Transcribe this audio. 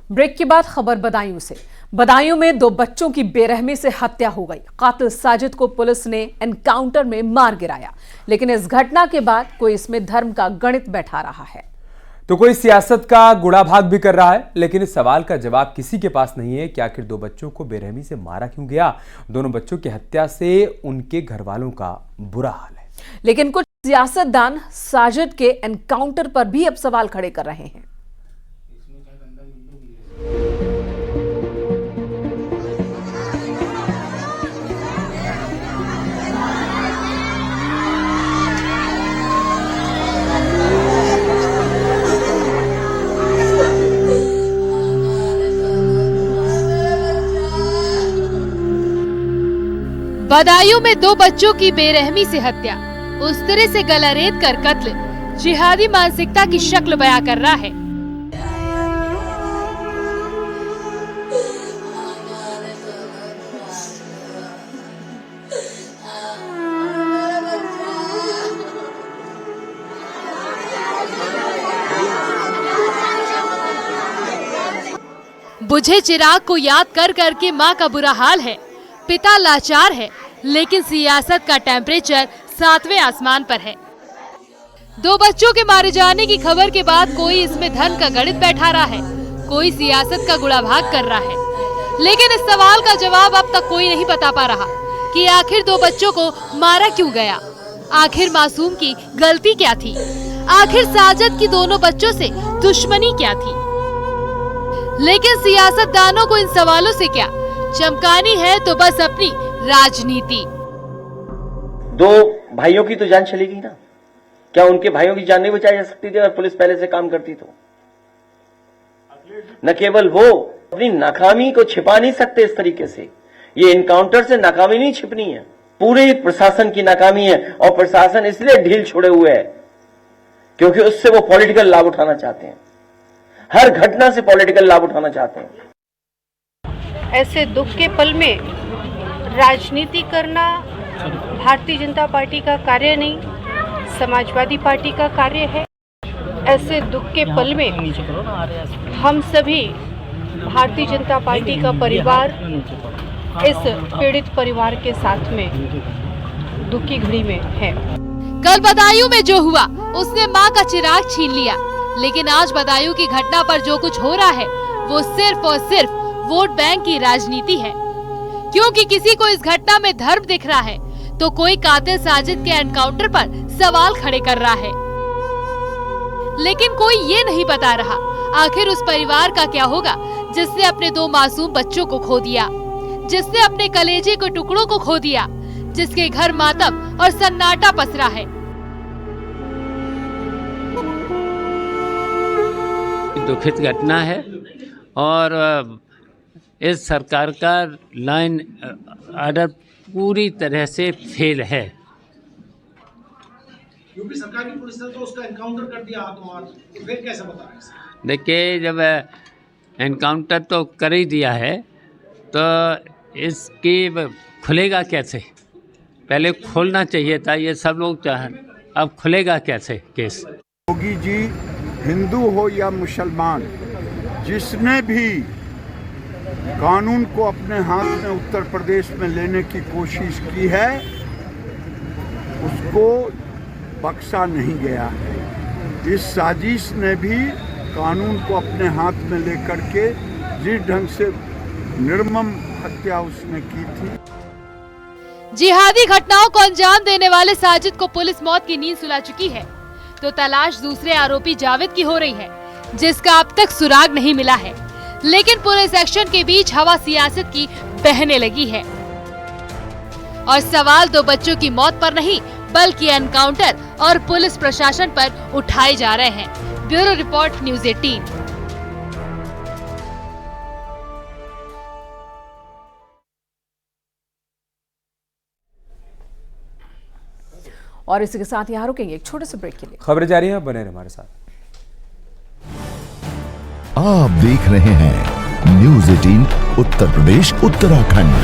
Break के बाद खबर बदायूं से। बदायूं में 2 बच्चों की बेरहमी से हत्या हो गई। कातिल साजिद को पुलिस ने एनकाउंटर में मार गिराया, लेकिन इस घटना के बाद कोई इसमें धर्म का गणित बैठा रहा है तो कोई सियासत का गुड़ाभाग भी कर रहा है। लेकिन इस सवाल का जवाब किसी के पास नहीं है कि आखिर 2 बच्चों को बेरहमी से मारा क्यों गया। दोनों बच्चों की हत्या से उनके घर वालों का बुरा हाल है। लेकिन कुछ सियासतदान साजिद के एनकाउंटर पर भी अब सवाल खड़े कर रहे हैं। बदायूं में 2 बच्चों की बेरहमी से हत्या, उस तरह से गला रेत कर कत्ल जिहादी मानसिकता की शक्ल बयां कर रहा है। बुझे चिराग को याद कर करके माँ का बुरा हाल है। पिता लाचार है, लेकिन सियासत का टेम्परेचर 7वें आसमान पर है। 2 बच्चों के मारे जाने की खबर के बाद कोई इसमें धन का गणित बैठा रहा है, कोई सियासत का गुड़ाभाग कर रहा है। लेकिन इस सवाल का जवाब अब तक कोई नहीं बता पा रहा कि आखिर 2 बच्चों को मारा क्यों गया, आखिर मासूम की गलती क्या थी, आखिर साजिद की दोनों बच्चों से दुश्मनी क्या थी। लेकिन सियासतदानों को इन सवालों से क्या चमकानी है, तो बस अपनी राजनीति। 2 भाइयों की तो जान चली गई ना, क्या उनके भाइयों की जान नहीं बचाई जा सकती थी अगर पुलिस पहले से काम करती तो? न केवल वो अपनी नाकामी को छिपा नहीं सकते इस तरीके से। ये एनकाउंटर से नाकामी नहीं छिपनी है, पूरे प्रशासन की नाकामी है। और प्रशासन इसलिए ढील छोड़े हुए है क्योंकि उससे वो पॉलिटिकल लाभ उठाना चाहते हैं, हर घटना से पॉलिटिकल लाभ उठाना चाहते हैं। ऐसे दुख के पल में राजनीति करना भारतीय जनता पार्टी का कार्य नहीं, समाजवादी पार्टी का कार्य है। ऐसे दुख के पल में हम सभी भारतीय जनता पार्टी का परिवार इस पीड़ित परिवार के साथ में दुख की घड़ी में है। कल बदायूं में जो हुआ उसने मां का चिराग छीन लिया, लेकिन आज बदायूं की घटना पर जो कुछ हो रहा है वो सिर्फ और सिर्फ वोट बैंक की राजनीति है। क्योंकि किसी को इस घटना में धर्म दिख रहा है तो कोई कातिल साजिद के एनकाउंटर पर सवाल खड़े कर रहा है। लेकिन कोई ये नहीं बता रहा आखिर उस परिवार का क्या होगा जिसने अपने 2 मासूम बच्चों को खो दिया, जिसने अपने कलेजे के टुकड़ों को खो दिया, जिसके घर मातम और सन्नाटा पसरा है। दुखित घटना है और इस सरकार का लाइन ऑर्डर पूरी तरह से फेल है। यूपी सरकार की पुलिस ने तो उसका एनकाउंटर कर दिया हाथों-हाथ, तो फिर कैसे बता रहे हैं? देखिए, जब एनकाउंटर तो कर ही दिया है तो इसकी खुलेगा कैसे? पहले खोलना चाहिए था, ये सब लोग चाहें, अब खुलेगा कैसे केस? योगी जी हिंदू हो या मुसलमान, जिसने भी कानून को अपने हाथ में उत्तर प्रदेश में लेने की कोशिश की है उसको बख्शा नहीं गया है। इस साजिश ने भी कानून को अपने हाथ में लेकर के जिस ढंग से निर्मम हत्या उसने की थी। जिहादी घटनाओं को अंजाम देने वाले साजिद को पुलिस मौत की नींद सुला चुकी है, तो तलाश दूसरे आरोपी जावेद की हो रही है, जिसका अब तक सुराग नहीं मिला है। लेकिन पुलिस एक्शन के बीच हवा सियासत की बहने लगी है और सवाल 2 बच्चों की मौत पर नहीं बल्कि एनकाउंटर और पुलिस प्रशासन पर उठाए जा रहे हैं। Bureau report, news 18। और इसी के साथ यहाँ रुकेंगे एक छोटे से ब्रेक के लिए। खबरें जारी हैं, बने रहिए हमारे साथ। आप देख रहे हैं न्यूज़ 18 उत्तर प्रदेश उत्तराखंड।